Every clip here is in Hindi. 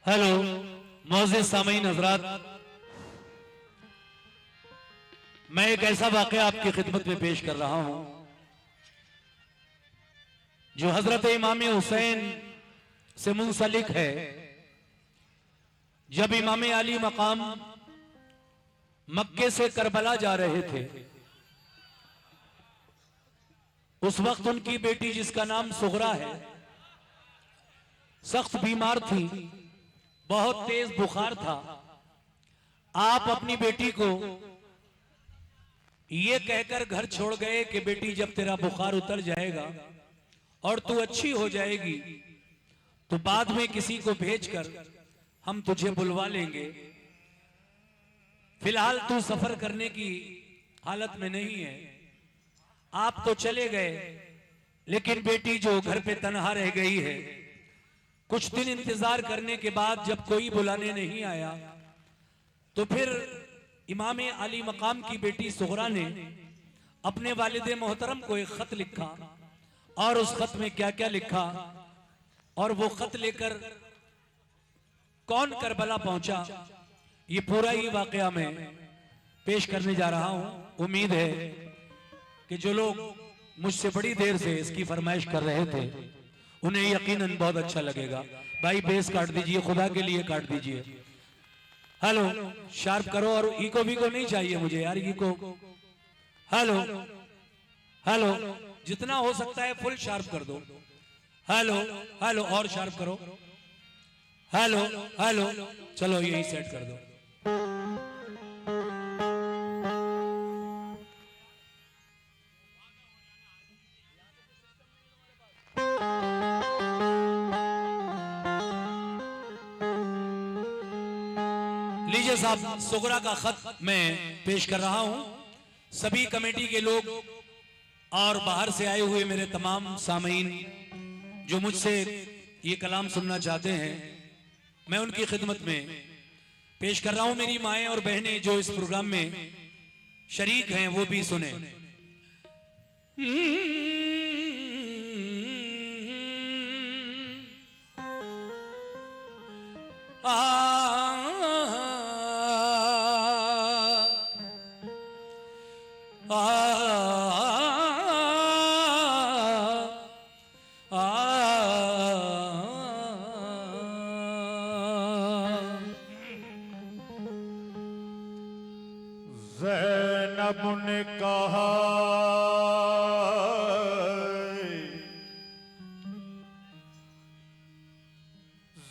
हेलो मोअज़्ज़िज़ सामीन हज़रात, मैं एक ऐसा वाक़या आपकी खिदमत में पेश कर रहा हूं जो हजरत इमाम हुसैन से मुंसलिक है। जब इमाम अली मकाम मक्के से करबला जा रहे थे, उस वक्त उनकी बेटी जिसका नाम सुगरा है सख्त बीमार थी, बहुत तेज बुखार था। आप अपनी बेटी को ये कहकर घर छोड़ गए कि बेटी जब तेरा बुखार उतर जाएगा और तू अच्छी हो जाएगी तो बाद में किसी को भेजकर हम तुझे बुलवा लेंगे। फिलहाल तू सफर करने की हालत में नहीं है। आप तो चले गए, लेकिन बेटी जो घर पे तनहा रह गई है, कुछ दिन इंतजार करने के बाद जब कोई बुलाने नहीं आया तो फिर इमाम अली मकाम की बेटी सुगरा ने अपने वालिद मोहतरम को एक खत लिखा, और उस खत में क्या क्या लिखा और वो खत लेकर कौन करबला पहुंचा, ये पूरा ही वाकया मैं पेश करने जा रहा हूं। उम्मीद है कि जो लोग मुझसे बड़ी देर से इसकी फरमाइश कर रहे थे उन्हें यकीनन बहुत अच्छा लगेगा। भाई बेस काट दीजिए, खुदा के लिए काट दीजिए। हेलो शार्प करो, और इको वीको नहीं चाहिए मुझे यार, इको। हेलो हेलो, जितना हो सकता है फुल शार्प कर दो। हेलो हेलो, और शार्प करो। हेलो हेलो, चलो यही सेट कर दो। लीजिए साहब, सुगरा का खत मैं पेश कर रहा हूं। सभी कमेटी के लोग और बाहर से आए हुए मेरे तमाम सामीन जो मुझसे ये कलाम सुनना चाहते हैं, मैं उनकी खिदमत में पेश कर रहा हूं। मेरी माएँ और बहनें जो इस प्रोग्राम में शरीक हैं वो भी सुने। ज़ैनब ने कहा,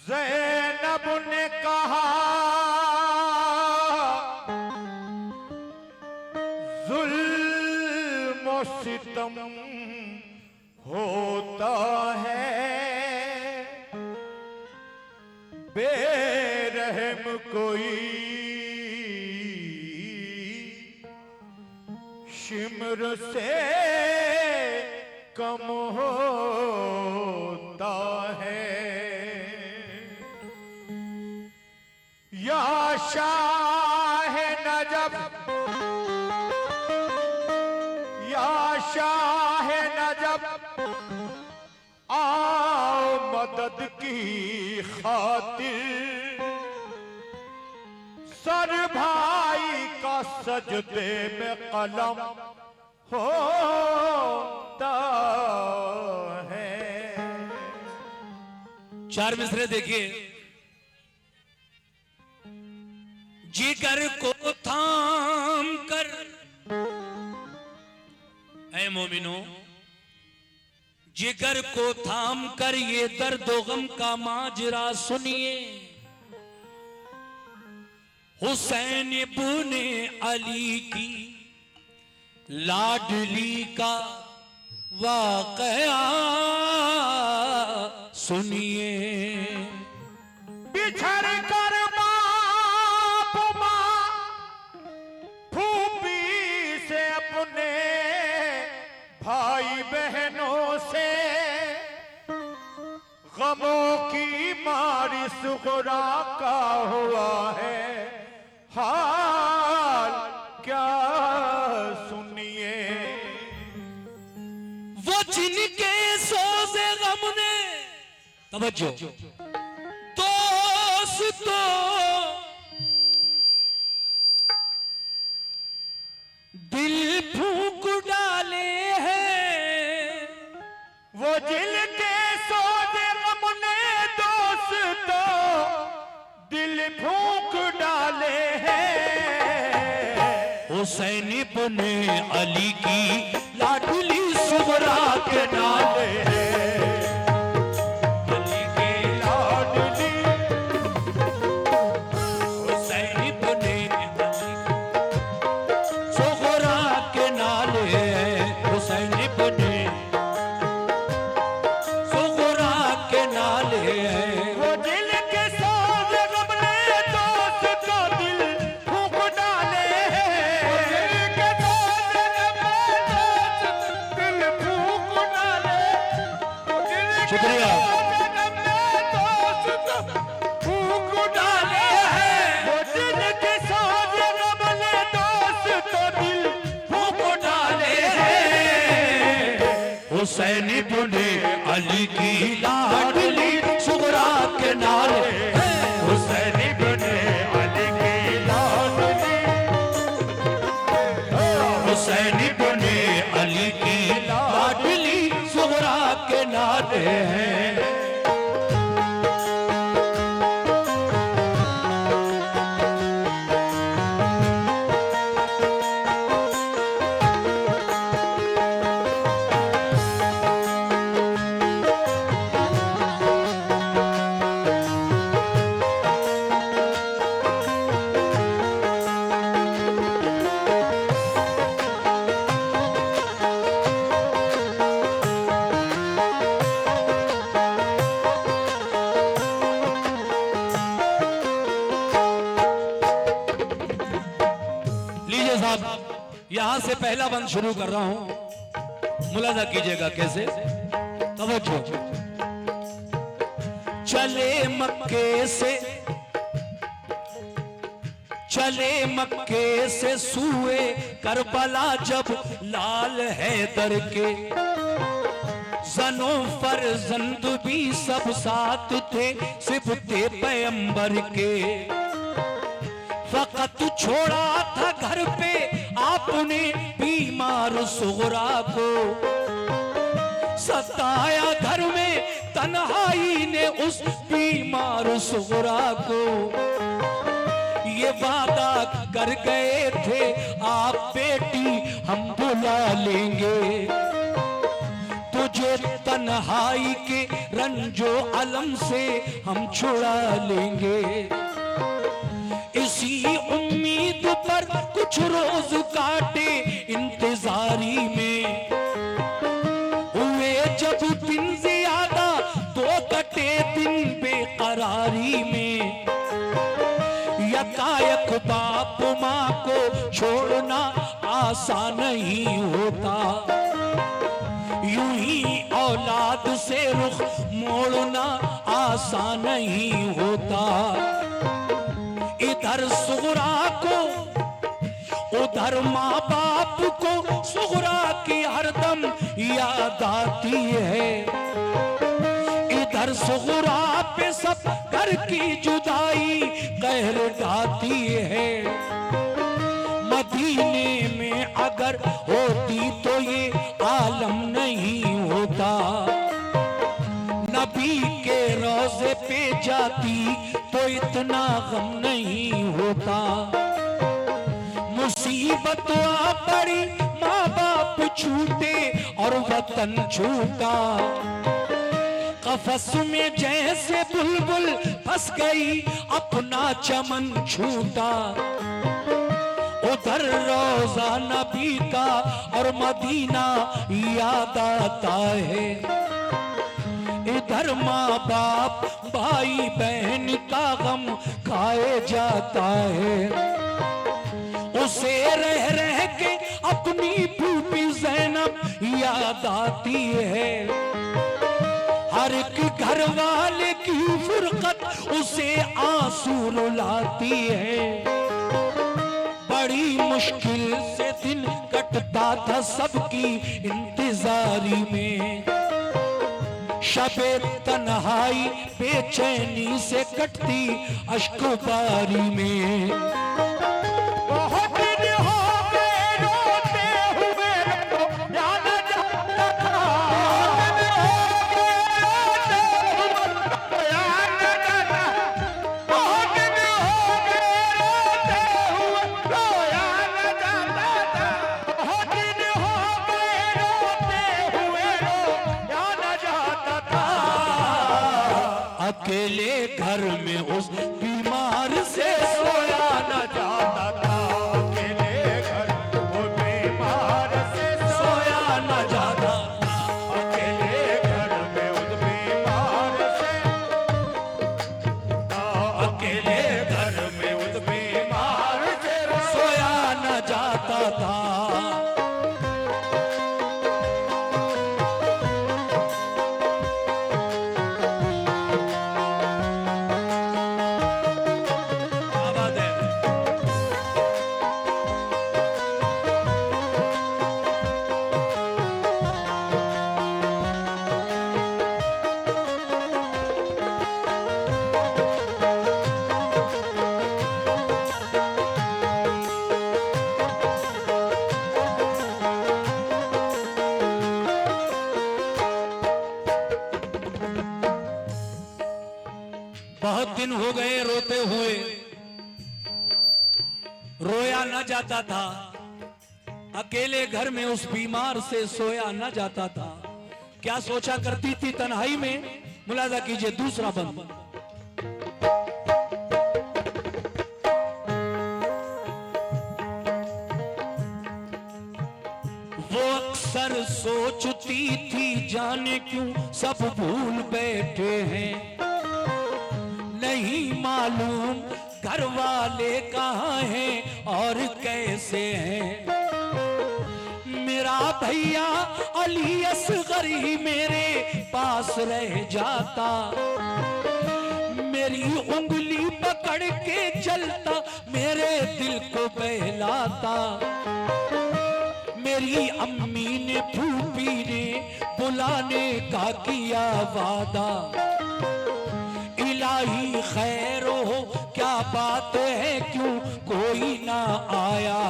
ज़ैनब ने कहा, ज़ुल्म और सितम होता है, बेरहम कोई शिमर से कम होता है। या शाह नजब, या शाह नजब, आओ मदद की खातिर, सर भाई का सजदे में कलम होता है। चार मिसरे देखिए। जिगर को थाम कर, ऐ मोमिनो, जिगर को थाम कर ये दर्द गम का माजरा सुनिए। हुसैन इब्ने अली की लाडली का वाकया सुनिए। बिछड़ कर बाप माँ फूफी से, अपने भाई बहनों से, गमों की मारी सुगरा का हुआ है हाल, क्या सुनिए। वो जिनके सोज़े गम ने, तवज्जो, दोस्त तो दिल फूंक डाले हैं, वो दिल के सौदे गम ने दोस्तों दिल फूंक डाले हैं। हुसैन इब्न अली की लाडली सुगरा के नाले हैं, अली के लाडली हुसैन इब्न अली सुगरा के नाले हैं, हुसैन इब्न सुगरा के नाले हैं। वो दिल के सौदे गम ने दोस्तों दिल फूंक डाले हैं। दिल के सौदे गम ने दिल फूंक डाले। शुक्रिया। फूंक डाले हैं। वो दिल के सौदे गम ने दोस्तों दिल फूंक डाले हैं। हुसैन इब्न अली की लाडली सुगरा के नाले हैं, हुसैन इब्न अली की लाडली हुसैन इब्न अली की लाडली सुगरा के नाले हैं। लीजिए साहब, यहां से पहला बंद शुरू कर रहा हूं, मुलाजा कीजिएगा कैसे। तवज्जो। चले मक्के से सूए करबला जब लाल हैदर के, जनो फरजंद भी सब साथ थे सिबते पैगंबर के। फकत छोड़ा था घर पे आपने बीमार सुगरा को, सताया घर में तन्हाई ने उस बीमार सुगरा को। ये वादा कर गए थे आप बेटी हम बुला लेंगे, तुझे तन्हाई के रंजो अलम से हम छुड़ा लेंगे। इसी उम्मीद पर कुछ रोज काटे इंतजारी में, हुए जब दिन ज्यादा तो कटे दिन बेकरारी में। यकायक बाप माँ को छोड़ना आसान नहीं होता, यूं ही औलाद से रुख मोड़ना आसान नहीं होता। इधर सुगरा को उधर माँ बाप को सुगरा की हरदम याद आती है। इधर सुगरा पे सब घर की जुदाई कहर ढाती है। मदीने में अगर होती तो ये आलम नहीं होता, नबी के रोजे पे जाती तो इतना गम नहीं होता। मुसीबत आ पड़ी माँ बाप छूटे और वतन छूटा, कफस में जैसे बुलबुल फंस गई अपना चमन छूटा। उधर रोजा नबी का और मदीना याद आता है, इधर माँ बाप भाई बहन का गम खाए जाता है। उसे रह रह के अपनी बीबी ज़ैनब याद आती है। हर एक घर वाले की फुरकत उसे आंसू रुलाती है। बड़ी मुश्किल से दिन कटता था सबकी इंतजारी में, शबे तन्हाई बेचैनी से कटती अश्क बारी में। बहुत दिन हो गए रोते हुए तो याद जाता था। बहुत दिन हो गए रोते हुए तो याद जाता था। बहुत दिन हो गए रोते हुए तो याद जाता था। अकेले घर में उस बीमार से सोया न जाता था। अकेले घर वो बीमार से सोया न जाता था। अकेले घर में उस बीमार से अकेले घर में उस बीमार से सोया न जाता था। क्या बात है। बहुत दिन हो गए रोते हुए, रोया न जाता था। अकेले घर में उस बीमार से सोया न जाता था। क्या सोचा करती थी तन्हाई में? मुलाजा कीजिए दूसरा बंद। वो अक्सर सोचती थी जाने क्यों सब भूल बैठे हैं। नहीं मालूम घर वाले कहाँ हैं और कैसे हैं। मेरा भैया अली असगर ही मेरे पास रह जाता। मेरी उंगली पकड़ के चलता, मेरे दिल को बहलाता। मेरी अम्मी ने फूफी ने बुलाने का किया वादा। इलाही खैर हो क्या बात है क्यों कोई ना आया।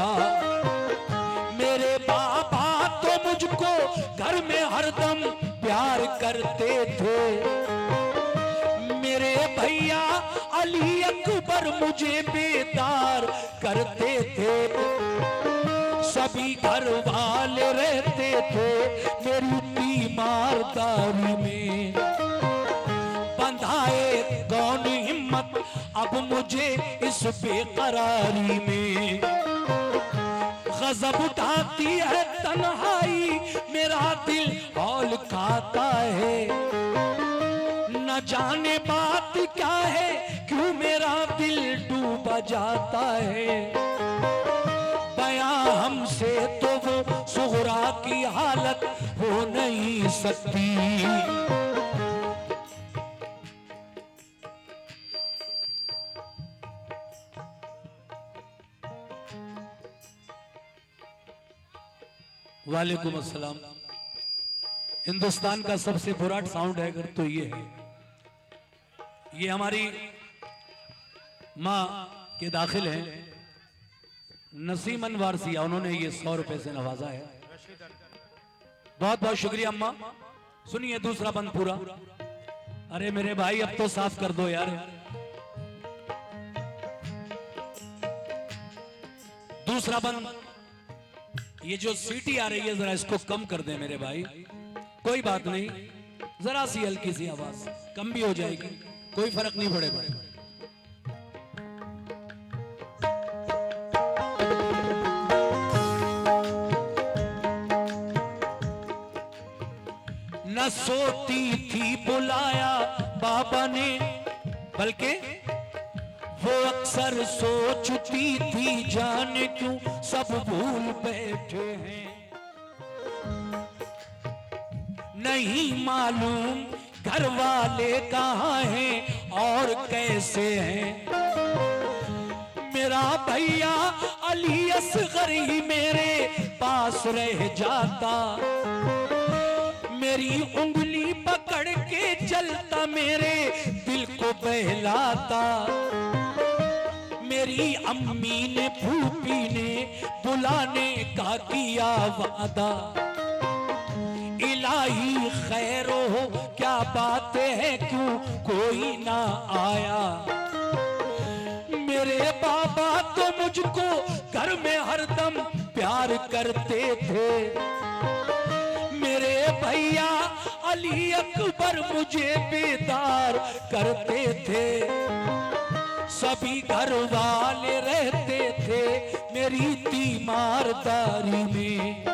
मेरे बाबा तो मुझको घर में हरदम प्यार करते थे। मेरे भैया अली अकबर मुझे बेदार करते थे। सभी घर वाले रहते थे मेरी बीमारदारी में। बंधाए कौन हिम्मत अब मुझे इस बेकरारी में। गजब उठाती है तन्हाई, मेरा दिल हौल खाता है। न जाने बात क्या है क्यों मेरा दिल डूबा जाता है। बयां हमसे तो वो सुगरा की हालत हो नहीं सकती। वालेकुम अस्सलाम। हिंदुस्तान का सबसे बुरा साउंड है अगर तो ये है। ये हमारी माँ के दाखिल हैं नसीम अनवर सिया, उन्होंने ये 100 रुपए से नवाजा है। बहुत बहुत शुक्रिया अम्मा। सुनिए दूसरा बंद पूरा। अरे मेरे भाई अब तो साफ कर दो यार। दूसरा बंद। ये जो सीटी आ रही है जरा इसको कम कर दे मेरे भाई। कोई बात नहीं, जरा सी हल्की सी आवाज कम भी हो जाएगी, कोई फर्क नहीं पड़ेगा। न सोती थी बुलाया बाबा ने, बल्कि वो अक्सर सोचती थी जाने क्यों सब भूल बैठे हैं। नहीं मालूम घर वाले कहाँ हैं और कैसे हैं। मेरा भैया अली असगर ही मेरे पास रह जाता। मेरी तेरी उंगली पकड़ के चलता मेरे दिल को बहलाता। मेरी अम्मी ने फूफी ने बुलाने का किया वादा। इलाही खैर हो क्या बातें हैं क्यों कोई ना आया। मेरे बाबा तो मुझको घर में हरदम प्यार करते थे। मेरे भैया अली अकबर मुझे बेदार करते थे। सभी घर वाले रहते थे मेरी तीमारदारी में।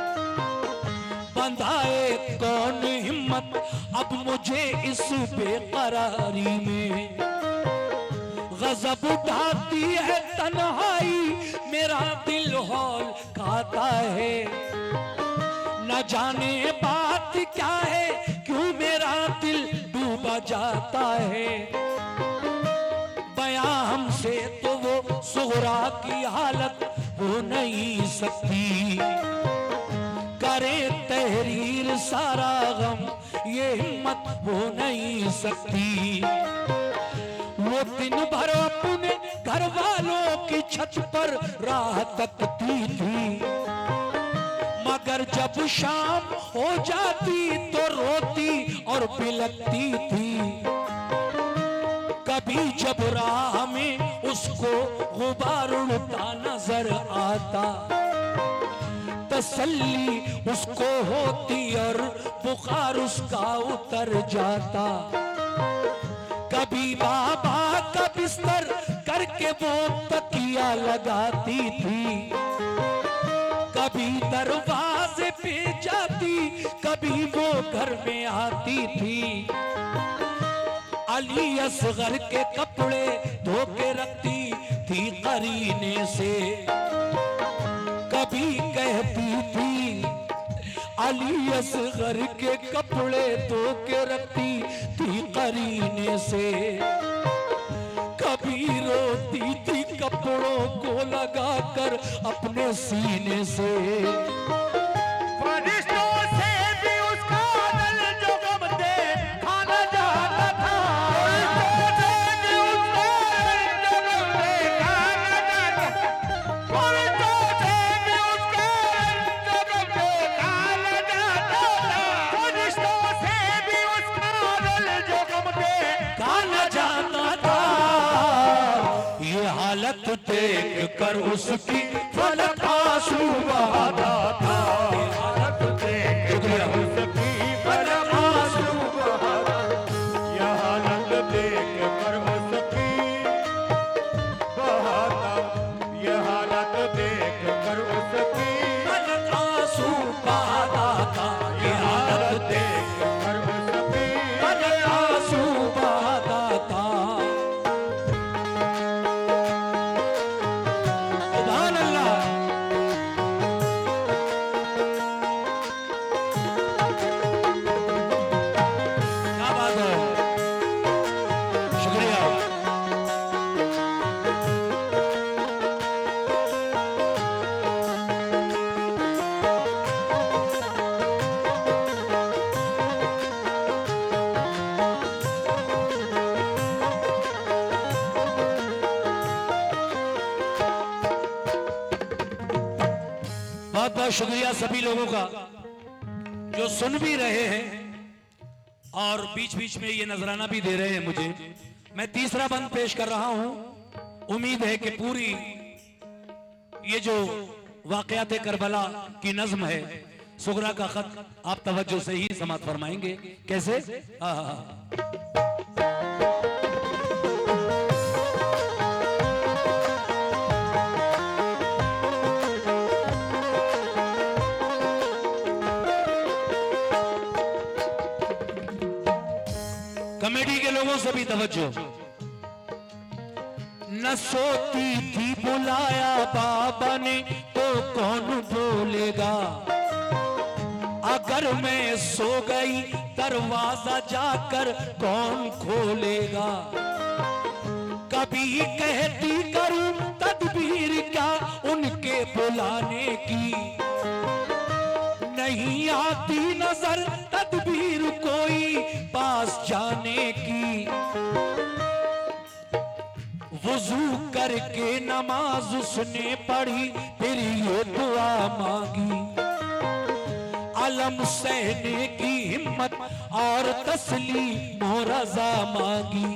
बंधाए कौन हिम्मत अब मुझे इस बेकरारी में। गजब उठाती है तन्हाई मेरा दिल हौल खाता है। न जाने बात क्या है क्यों मेरा दिल डूबा जाता है। बयां हमसे तो वो सुगरा की हालत हो नहीं सकती। करे तहरीर सारा गम ये हिम्मत हो नहीं सकती। वो दिन भर अपने घर वालों की छत पर राह तकती थी। मगर जब शाम हो जाती तो रोती और बिलखती थी। कभी जब राह में उसको गुबार उड़ता नजर आता। तसल्ली उसको होती और बुखार उसका उतर जाता। कभी बाबा का बिस्तर करके वो तकिया लगाती थी। कभी दरवाजे पे जाती कभी वो घर में आती थी। अली असगर के कपड़े धो के रखती थी करीने से। कभी कहती थी अली असगर के कपड़े धो के रखती थी करीने से। कभी रोती थी कपड़ों को लगाकर अपने सीने से। फरिश्तों से भी उसका दिल जो गम दे खाना जाता था। फरिश्तों से भी उसका दिल जो गम दे खाना जाता था। फरिश्तों से भी उसका दिल जो गम दे खाना जाता था। ये हालत देख कर उसकी फलक आंसू बहाता था। ये हालत देख कर उसकी फलक आंसू बहाता। ये हालत देख कर उसकी बहाता। ये हालत देख कर उसकी फलक आंसू बहाता था। ये हालत देख कर उसकी फलक आंसू बहाता था। सुभान अल्लाह। क्या बात है, शुक्रिया। बहुत बहुत शुक्रिया सभी लोगों का जो सुन भी रहे हैं और बीच बीच में ये नजराना भी दे रहे हैं मुझे। मैं तीसरा बंद पेश कर रहा हूं। उम्मीद है कि पूरी ये जो वाकयात करबला की नज्म है सुगरा का खत आप तवज्जो से ही समात फरमाएंगे। कैसे? कमेटी के लोगों से भी तवज्जो। न सोती थी बुलाया बाबा ने तो कौन बोलेगा। अगर मैं सो गई दरवाजा जाकर कौन खोलेगा। कभी कहती करूं तदबीर क्या उनके बुलाने की। नहीं आती नजर तदबीर कोई पास जाने की। वुजू करके नमाज उसने पढ़ी, फिर ये दुआ मांगी, अलम सहने की हिम्मत और तस्लीम और रज़ा मांगी।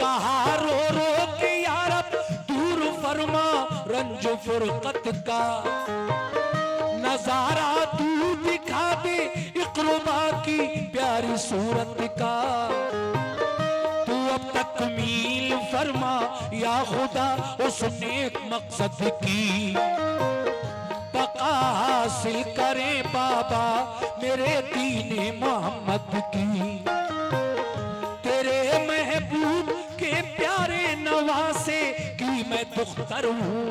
कहा रो रो के यार अब दूर फरमा रंजो फुरकत का, नजारा तू दिखा दे इक़्रुबा की प्यारी सूरत का। तू अब तकमील फरमा या खुदा उस नेक मकसद की, बका हासिल करें बाबा मेरे दीन मोहम्मद की। तेरे महबूब के प्यारे नवासे की मैं दुख्तर हूँ,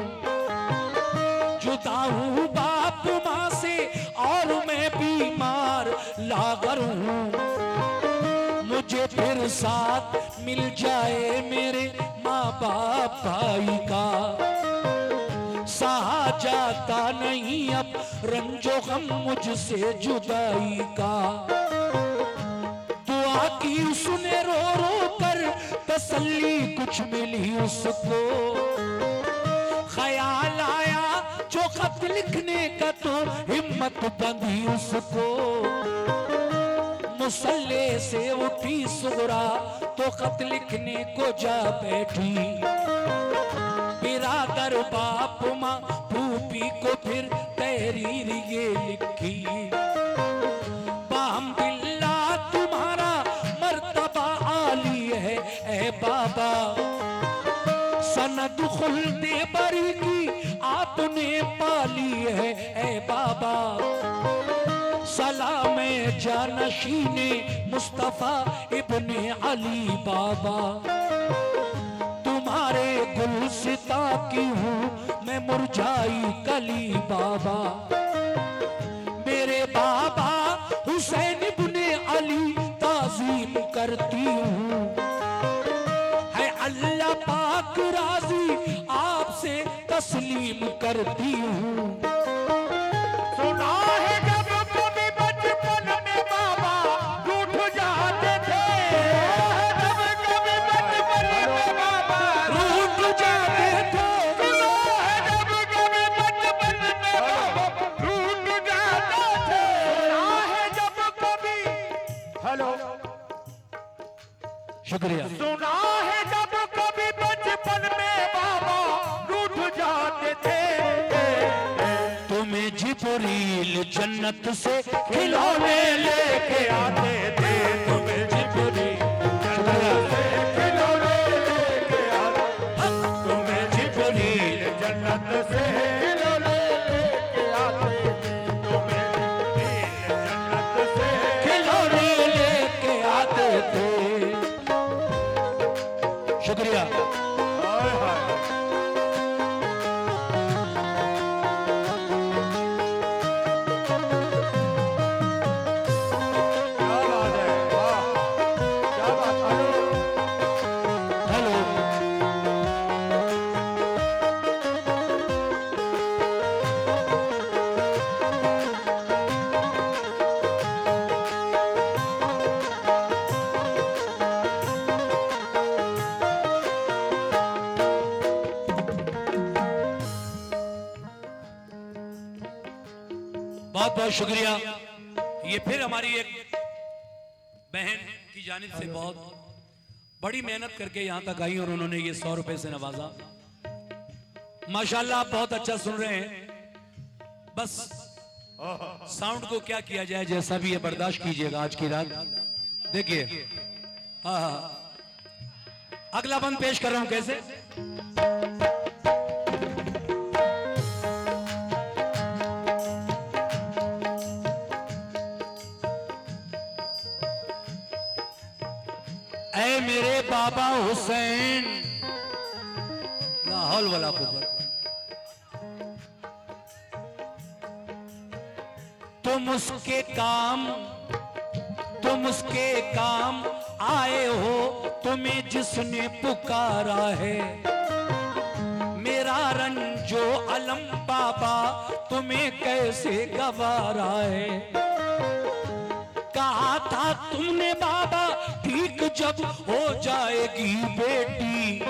जुदा हूँ बाप माँ से और मैं बीमार लागर हूँ। मुझे फिर साथ मिल जाए मेरे माँ बाप भाई का, सहा जाता नहीं अब रंजो गम मुझसे जुदाई का। दुआ की उसने रो रो कर तसल्ली कुछ मिली उसको, ख्याल आया जो खत लिखने का तो हिम्मत बंधी उसको। मुसल्ले से उठी सुगरा तो खत लिखने को जा बैठी, बिरादर बाप माँ फूफी को फिर तहरीर ये लिखी। बाहमदिल्ला तुम्हारा मर्तबा आली है ए बाबा, सनद खुल्दे बरी की आपने पाली है ए बाबा। सलाम जानशीने मुस्तफा इब्ने अली बाबा, तुम्हारे गुलसिता की हूँ मैं मुरझाई कली बाबा। मेरे बाबा हुसैन इब्ने अली ताज़ीम करती हूँ, है अल्लाह पाक राजी आपसे तस्लीम करती हूँ। सुना है जब कभी बचपन में बाबा रूठ जाते थे, जब कभी बचपन में बाबा रूठ जाते थे। सुना है जब कभी बचपन में बाबा रूठ जाते थे। सुना है जब कभी, हेलो, शुक्रिया। सुना है जब कभी बचपन में बाबा रूठ जाते थे। तुम्हें जिब्रील जन्नत से खिलौने लेके आते थे, तुम्हें जिब्रील जन्नत से खिलौने लेके आते, तुम्हें जिब्रील जन्नत से खिलौने लेके आते थे, तुम्हें जिब्रील जन्नत से खिलौने लेके आते थे। शुक्रिया। हाय हाय। क्या बात है, वाह, क्या बात। हेलो। बहुत बहुत शुक्रिया। ये फिर हमारी एक बहन की जानिब से बहुत बड़ी मेहनत करके यहाँ तक आई और उन्होंने ये 100 रुपए से नवाजा। माशाल्लाह आप बहुत अच्छा सुन रहे हैं, बस साउंड को क्या किया जाए, जैसा भी है बर्दाश्त कीजिएगा आज की रात। देखिए, हाँ, अगला बंद पेश कर रहा हूं कैसे। ऐ मेरे बाबा हुसैन, लाहौल वाला कुबर, तुम उसके काम आए हो, तुम्हें जिसने पुकारा है। मेरा रंजो अलम बाबा तुम्हें कैसे गवारा है। कहा था तुमने बाबा ठीक जब हो जाएगी बेटी,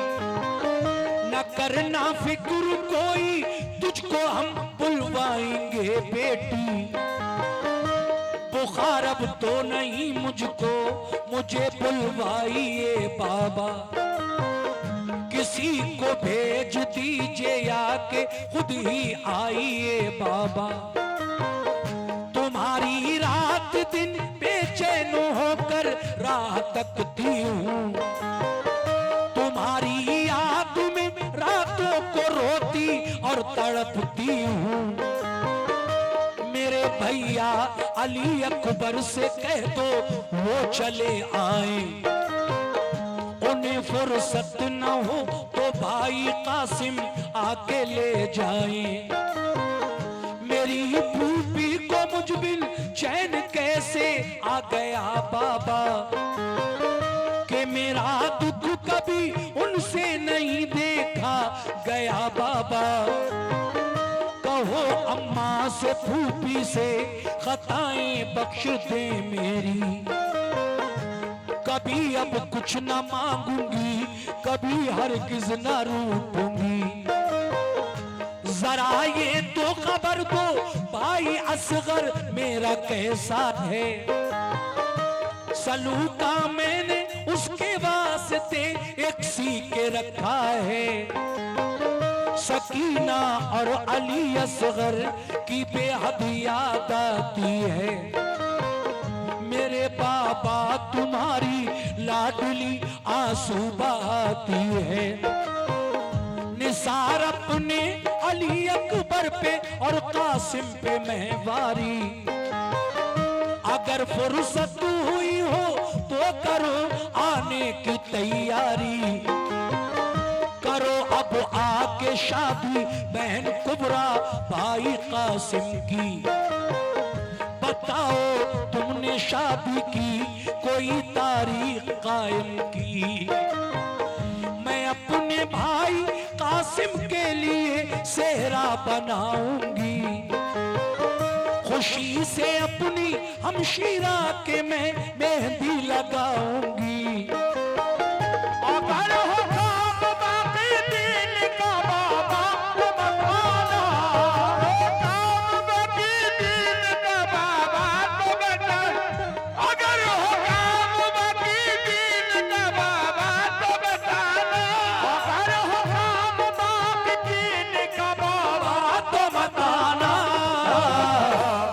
न करना फिक्र कोई तुझको हम बुलवाएंगे बेटी। बुखार अब तो नहीं मुझको, मुझे बुलवाइए बाबा, किसी को भेज दीजिए या के खुद ही आइए बाबा। तुम्हारी रात दिन बेचैन होकर राह तकती हूँ, तुम्हारी याद में रातों को रोती और तड़पती हूँ। मेरे भैया अली अकबर से कह दो वो चले आए, उन्हें फुर्सत न हो तो भाई कासिम आके ले जाएं। मेरी फूफी को मुझ बिन चैन कैसे आ गया बाबा, कि मेरा दुख कभी उनसे नहीं देखा गया बाबा। कहो अम्मा से फूफी से खताएं बख्श दे मेरी, कभी अब कुछ न मांगूंगी, कभी हरगिज न रूठूंगी। जरा ये तो खबर दो भाई असगर मेरा कैसा है, सलूका मैंने उसके वास्ते एक सी के रखा है। सकीना और अली असगर की बेहद याद आती है। मेरे बाबा तुम्हारी लाडली आंसू बहाती है। निसार अपने अली अकबर पे और कासिम पे महवारी, अगर फुर्सत हुई हो तो करो आने की तैयारी। करो अब आके शादी बहन कुबरा भाई कासिम की। बताओ तुमने शादी की कोई तारीख कायम की। मैं अपने भाई कासिम के लिए सेहरा बनाऊंगी, खुशी से अपनी हमशीरा के मैं मेहंदी लगाऊंगी। अगर हो काम बाकी दिन का बाबा तो बताना, काम बाकी दिन का बाबा तो बता। अगर हो काम बाकी दिन का बाबा तो बताना, अगर हो काम बाकी दिन का बाबा तो बताना,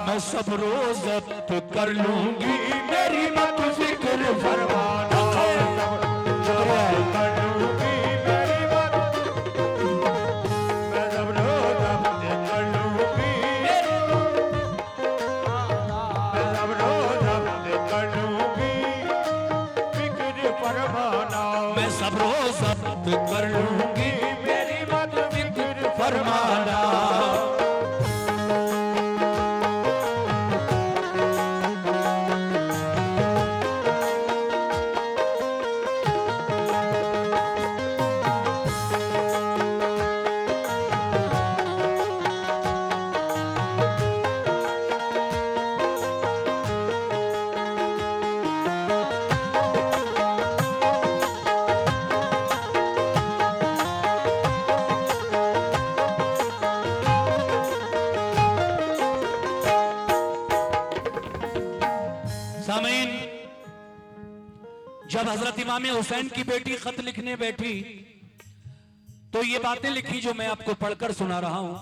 मैं सब रोज जब्त कर लूंगी, मेरी मत फिक्र फरमाना। मैं सब रोज जब्त कर लूंगी, मेरी मत फिक्र फरमाना। सामीन, जब हजरत इमाम हुसैन की बेटी खत लिखने बैठी तो ये बातें लिखी जो मैं आपको पढ़कर सुना रहा हूं।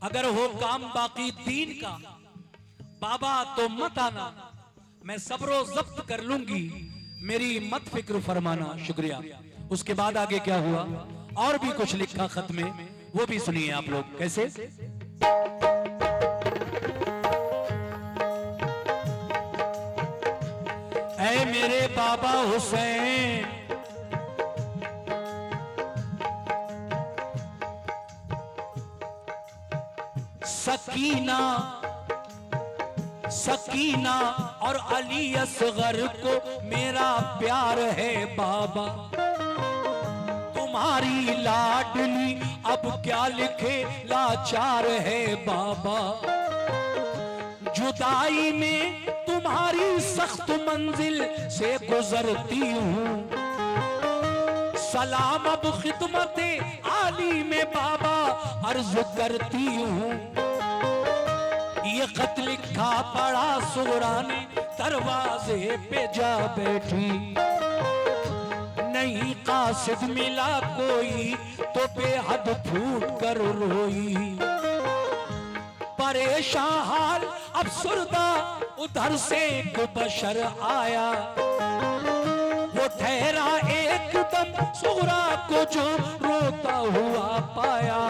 अगर हो काम बाकी दीन का बाबा तो मत आना, मैं सब्रो जब्त कर लूंगी, मेरी मत फिक्र फरमाना। शुक्रिया। उसके बाद आगे क्या हुआ और भी कुछ लिखा खत में, वो भी सुनिए आप लोग। कैसे? ऐ मेरे बाबा हुसैन, सकीना सकीना और अली असगर को मेरा प्यार है बाबा। तुम्हारी लाडली अब क्या लिखे लाचार है बाबा। जुदाई में तुम्हारी सख्त मंजिल से गुजरती हूँ, सलाम अब खिदमते आली में बाबा अर्ज करती हूँ। ये खत लिखा पड़ा सुगरा ने दरवाजे पे जा बैठी, नहीं कासिद मिला कोई तो बेहद फूट कर रोई। परेशान हाल अफसरदा उधर से एक बशर आया, वो ठहरा एकदम सुगरा को जो रोता हुआ पाया।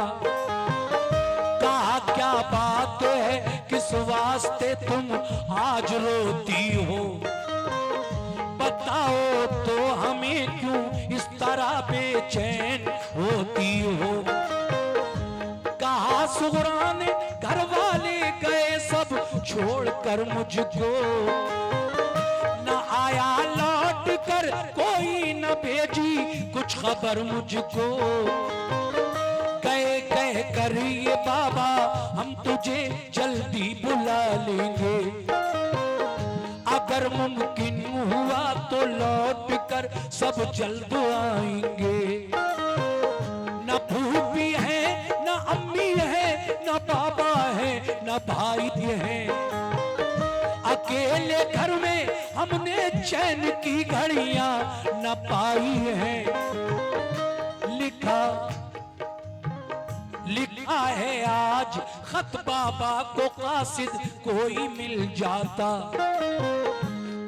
कहा क्या बात है किस वास्ते तुम आज रोती हो, बताओ तो हमें क्यों इस तरह बेचैन होती हो। कहा सुगरा ने घर वाले गए सब छोड़कर मुझको, न आया लौट कर कोई न भेजी कुछ खबर मुझको। कहे कह कर ये बाबा हम तुझे जल्दी बुला लेंगे, अगर मुमकिन हुआ तो लौट कर सब जल्द आएंगे। न फूफी है न अम्मी है न बाबा है न भाई है, अकेले घर में हमने चैन की घड़ियां न पाई है। लिखा है आज खत बाबा को कासिद कोई मिल जाता,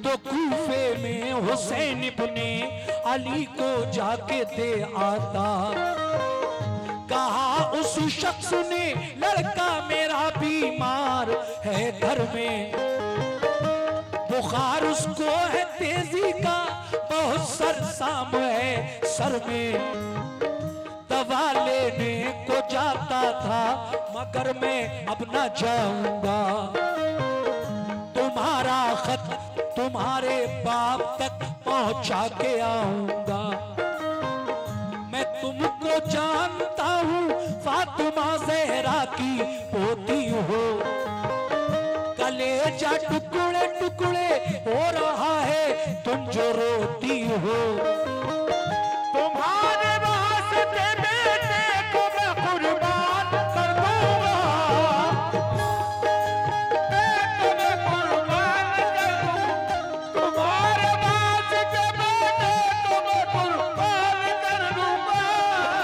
तो कूफे में हुसैन इब्ने अली को जाके दे आता। कहा उस शख्स ने लड़का मेरा बीमार है घर में, बुखार उसको है तेजी का बहुत सरसाम है सर में। दवा लेने को जाता था मगर मैं अब न जाऊंगा, तुम्हारा खत तुम्हारे बाप तक पहुंचा के आऊंगा। मैं तुमको जानता हूँ फातिमा ज़हरा की पोती हो, कलेजा टुकड़े टुकड़े हो रहा है तुम जो रोती हो। तुम्हारे वास्ते बेटे को मैं कुर्बान कर दूंगा, बेटे को मैं कुर्बान कर दूंगा। तुम्हारे वास्ते बेटे को मैं कुर्बान कर दूंगा,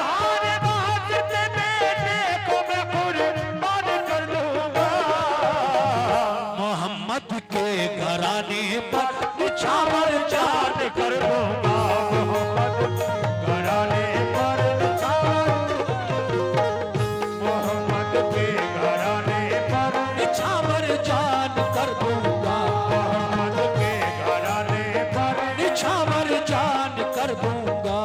तुम्हारे वास्ते बेटे को मैं कुर्बान कर दूंगा। मोहम्मद के घराने पर निछावर जान कर दूंगा, घराने पर मोहम्मद के घराने पर निछावर जान कर दूंगा, मोहम्मद के घराने पर निछावर जान कर दूंगा।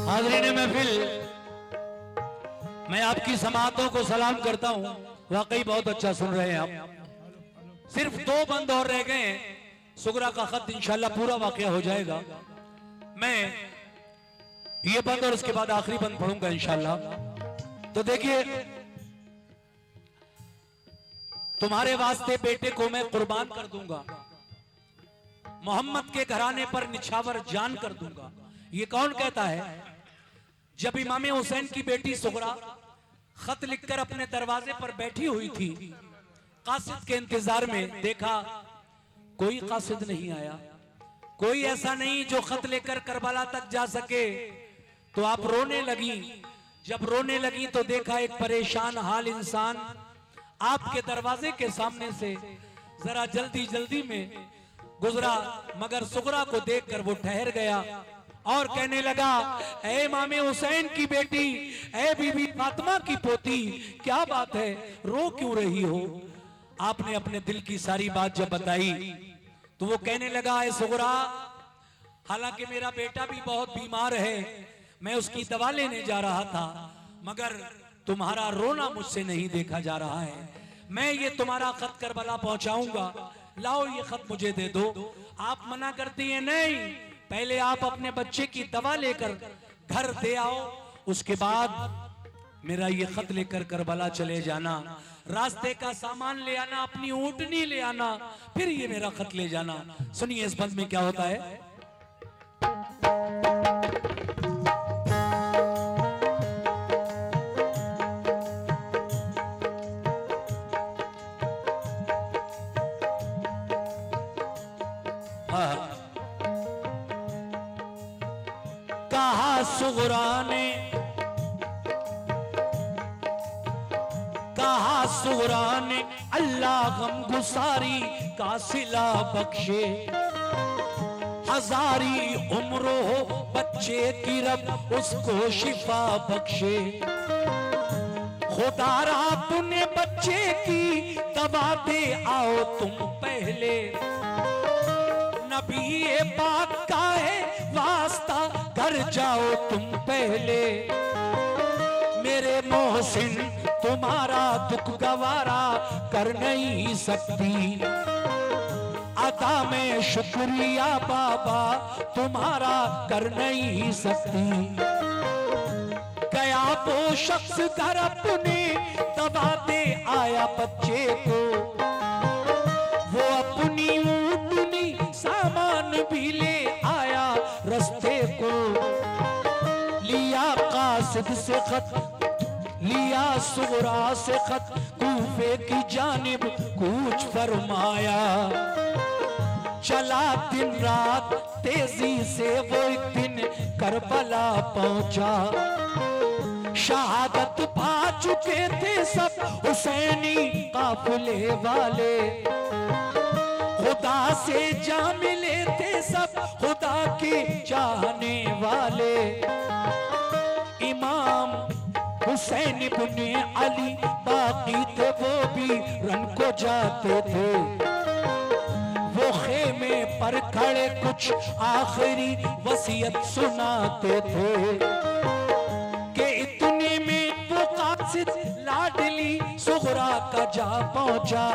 हाज़रीन महफिल, मैं आपकी समातों को सलाम करता हूँ, वाकई बहुत अच्छा सुन रहे हैं आप। सिर्फ 2 बंद और रह गए हैं, सुगरा का खत इंशाल्लाह पूरा वाकया हो जाएगा। मैं ये बंद और उसके बाद आखिरी बंद पढ़ूंगा इंशाल्लाह। तो देखिए, तुम्हारे वास्ते बेटे को मैं कुर्बान कर दूंगा, मोहम्मद के घराने पर निछावर जान कर दूंगा। ये कौन कहता है? जब इमाम हुसैन की बेटी सुगरा खत लिखकर अपने दरवाजे पर बैठी हुई थी, कासिद के इंतजार में, देखा कोई कासिद नहीं आया, कोई ऐसा नहीं जो खत लेकर करबला तक जा सके, तो आप रोने लगी। जब रोने लगी तो देखा एक परेशान हाल इंसान आपके दरवाजे के सामने से जरा जल्दी जल्दी में गुजरा, मगर सुगरा को देखकर वो ठहर गया और कहने लगा, ए इमाम हुसैन की बेटी, ए बीबी फातिमा की पोती, क्या बात है, रो क्यों रही हो? आपने अपने दिल की सारी बात जब बताई तो वो कहने लगा, ए सुगरा, हालांकि मेरा बेटा भी बहुत बीमार है, मैं उसकी दवा लेने जा रहा था, मगर तुम्हारा रोना मुझसे नहीं देखा जा रहा है। मैं ये तुम्हारा खत करबला पहुंचाऊंगा, लाओ ये खत मुझे दे दो। आप मना करती हैं, नहीं, पहले आप अपने बच्चे की दवा लेकर घर दे आओ, उसके बाद मेरा ये खत लेकर करबला चले जाना, रास्ते का सामान ले आना, अपनी ऊंटनी ले आना, फिर ये मेरा खत ले जाना। सुनिए इस बंद में क्या होता है। कहा सुगरा ने, कहा सुगरा ने, अल्लाह गम गुसारी का सिला बख्शे, हजारी उम्र हो बच्चे की रब उसको शिफा बख्शे। खुदारा तूने बच्चे की दवा दे आओ तुम पहले, नबी पाक का है वास्ता घर जाओ तुम पहले। मेरे मोहसिन तुम्हारा दुख गवारा कर नहीं सकती, अदा में शुक्रिया बाबा तुम्हारा कर नहीं सकती। गया वो शख्स घर अपने दबा दे आया बच्चे को, वो अपनी ऊँटनी सामान भी ले आया रस्ते को। लिया कासिद से खत, लिया सुगरा से खत, कूफे की जानिब कूच फरमाया। चला दिन रात तेजी से वो एक दिन करबला पहुंचा। शहादत पा चुके थे सब हुसैनी काफिले वाले, खुदा से जा मिले थे सब खुदा के चाहने वाले। इमाम हुसैन इब्ने अली बाकी थे वो भी रन को जाते थे, वो खेमे पर खड़े कुछ आखिरी वसीयत सुनाते थे कि इतने में वो कासिद लाडली सुगरा का जा पहुंचा।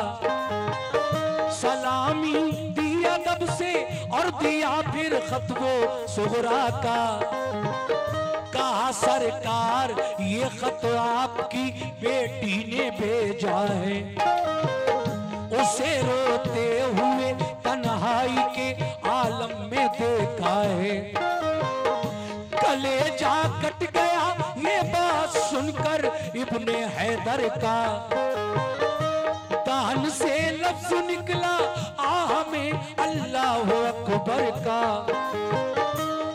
सलामी दिया अदब से और दिया फिर खत वो सुगरा का। कहा सरकार ये खत आपकी बेटी ने भेजा है, उसे रोते हुए तन्हाई के आलम में देखा है। कलेजा कट गया ये बात सुनकर इब्ने हैदर का, कान से लफ्ज निकला आह में अल्लाह अकबर का।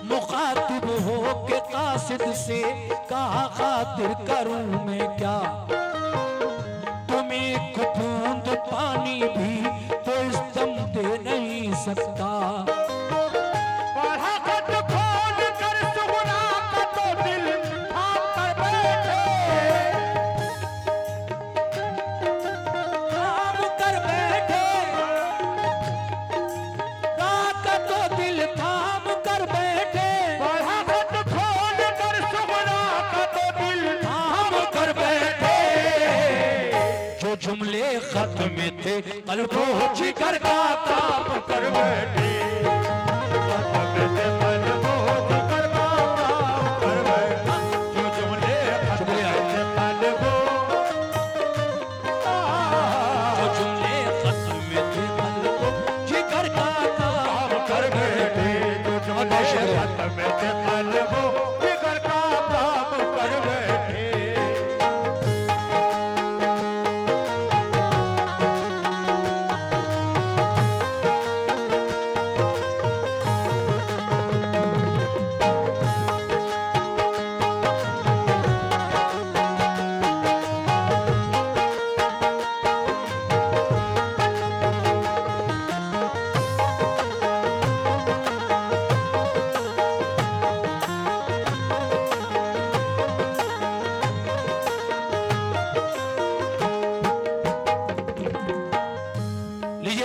मुखातिब हो के कासिद से कहा खातिर करूं मैं क्या, तुम्हें बूंद पानी भी तो इस दम दे नहीं सकता। पढ़ा खत खोल कर सुगरा का तो दिल थाम कर बैठे, थाम कर बैठे, रात तो दिल थाम कर बैठे। पढ़ा खत खोल कर सुगरा का तो दिल थाम कर बैठे, जो जुमले खत में थे कल्बो जिगर का काम कर बैठे। जो जुमले खत में थे कल्बो जिगर का काम कर बैठे।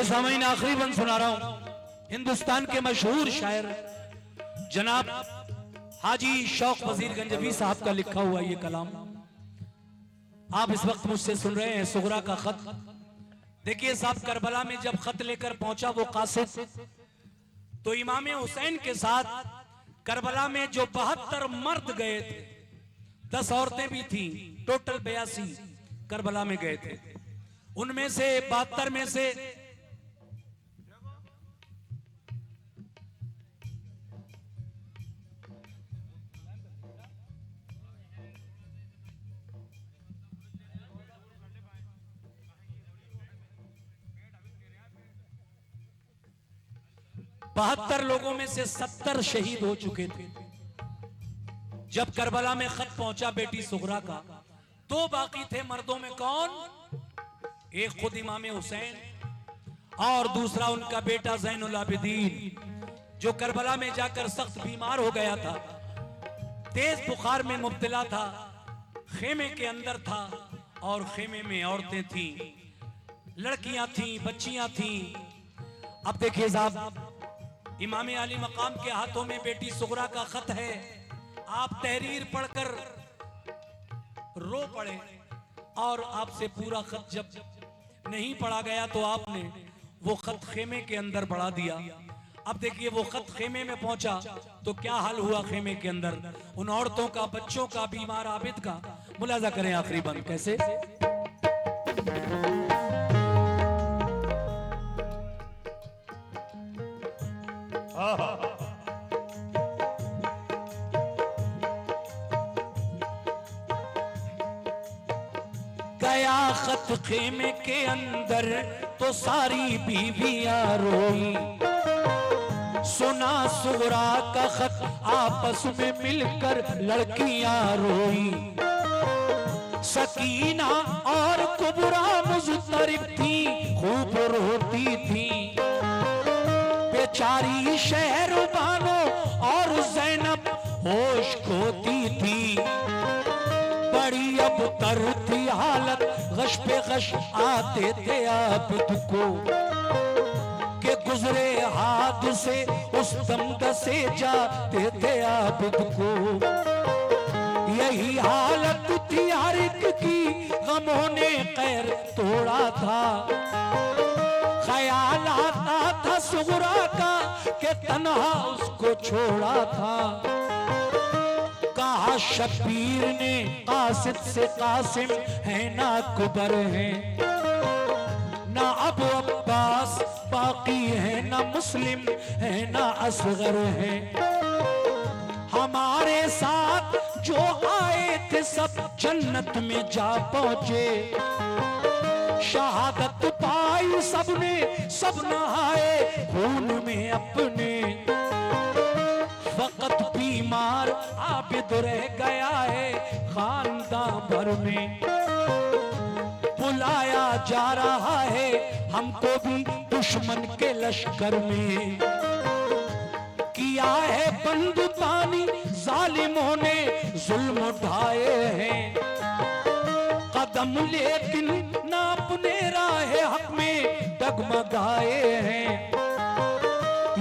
सामईन आखिरी बंद सुना रहा हूं। हिंदुस्तान के मशहूर शायर जनाब हाजी शौक वजीर गंजवी साहब का लिखा हुआ ये कलाम आप इस वक्त मुझसे सुन रहे हैं। सुगरा का खत देखिए साहब, करबला में जब खत लेकर पहुंचा वो कासिद, तो इमाम हुसैन के साथ करबला में जो 72 मर्द गए थे, 10 औरतें भी थी, टोटल 82 करबला में गए थे। उनमें से 72 में से 72 लोगों में से 70 शहीद हो चुके थे। जब करबला में खत पहुंचा बेटी सुगरा का, तो बाकी थे मर्दों में कौन? एक खुद इमाम हुसैन और दूसरा उनका बेटा ज़ैनुल आबिदीन, जो करबला में जाकर सख्त बीमार हो गया था, तेज बुखार में मुब्तला था, खेमे के अंदर था और खेमे में औरतें थीं, लड़कियां थीं, बच्चियां थीं। अब देखिए साहब, इमाम अली मकाम के हाथों में बेटी सुगरा का खत है। आप तहरीर पढ़कर रो पड़े और आपसे पूरा खत जब नहीं पढ़ा गया तो आपने वो खत खेमे के अंदर बढ़ा दिया। अब देखिए वो खत खेमे में पहुंचा तो क्या हाल हुआ खेमे के अंदर, उन औरतों का, बच्चों का, बीमार आबिद का। मुलाजा करें आखिरी बंद कैसे। गया खत खेमे के अंदर तो सारी बीवियां रोई, सुना सुगरा का खत आपस में मिलकर लड़कियां रोई। सकीना और कुबरा मुज़तरिब थी, खूब रोती थी। बेचारी शहरबानो और ज़ैनब होश खोती थी। बड़ी अब तर थी हालत, गश पे गश आते थे आबिद को, के गुजरे हाथ से उस दम दसे जाते थे आबिद को। यही हालत थी हर एक की, गमों ने खैर तोड़ा था। ख्याल आता था सुगरा का के तन्हा उसको छोड़ा था। कहा शबीर ने कासिद से, कासिम है ना कुबर है, ना अबू अब्बास बाकी है, ना मुस्लिम है, ना असगर है। हमारे साथ जो आए थे सब जन्नत में जा पहुंचे। शहादत पाई सबने, सब नहाए खून में अपने। फकत बीमार आबिद रह गया है खानदान भर में। बुलाया जा रहा है हमको भी दुश्मन के लश्कर में। किया है बंद पानी जालिमों ने, जुल्म उठाए हैं। कदम लेकिन ना अपने राह हक में डगमगाए हैं।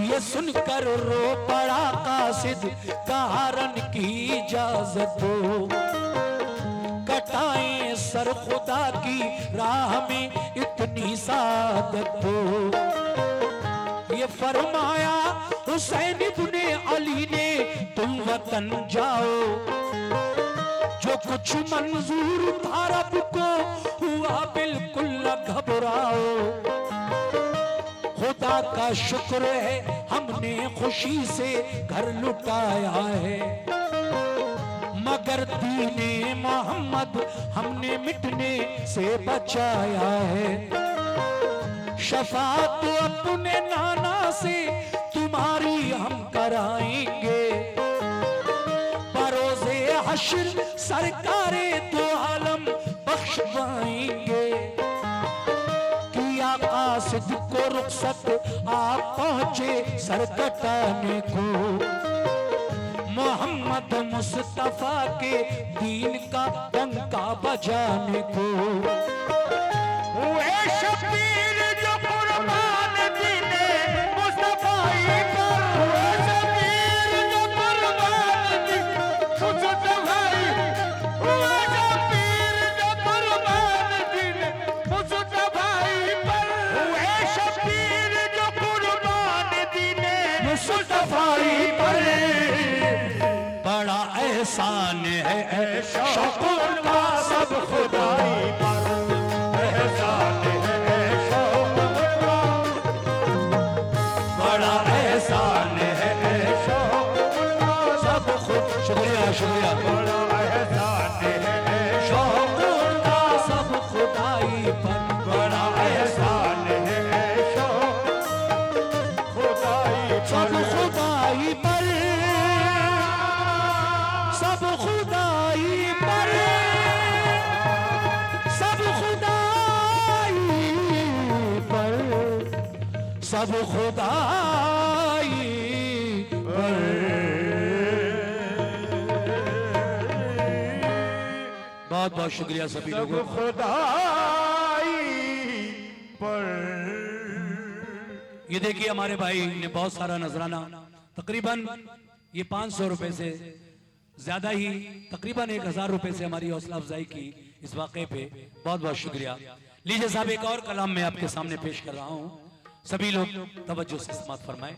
ये सुनकर रो पड़ा कासिद, कारण की इजाजत दो। कटाएं सर खुदा की राह में इतनी सादत दो। ये फरमाया हुसैन इब्ने अली ने, तुम वतन जाओ। जो कुछ मंजूर था रब को हुआ बिल्कुल न घबराओ। खुदा का शुक्र है हमने खुशी से घर लुटाया है। मगर दीने मोहम्मद हमने मिटने से बचाया है। शफात अपने नाना से तुम्हारी हम कराएंगे। बरोज़े हश्र सरकारे दो आलम बख्शवाएंगे। किया कासिद को रुखसत आप पहुंचे सर कटाने को। मोहम्मद मुस्तफा के दीन का डंका बजाने को। हुए शबीर जो कुर्बान एहसान है शौक उनका सब खुदाई पर एहसान है शौक उनका बड़ा एहसान है शौक उनका सब खुद शुक्रिया शुक्रिया बड़ा एहसान है शौक उनका सब खुदाई पर बड़ा एहसान है शौक खुदाई सब खुदाई पर सब खुदाई पर सब खुदाई पर सब खुदाई पर बहुत बहुत शुक्रिया सभी सब लोगों का। खुदाई पर ये देखिए हमारे भाई ने बहुत सारा नजराना तकरीबन ये 500 रुपए से ज्यादा ही तकरीबन 1000 रुपए से हमारी हौसला अफजाई की इस वाक़े पे बहुत बहुत शुक्रिया। लीजिए साहब एक और कलाम मैं आपके सामने पेश कर रहा हूँ, सभी लोग तवज्जो से समाअत फरमाएं।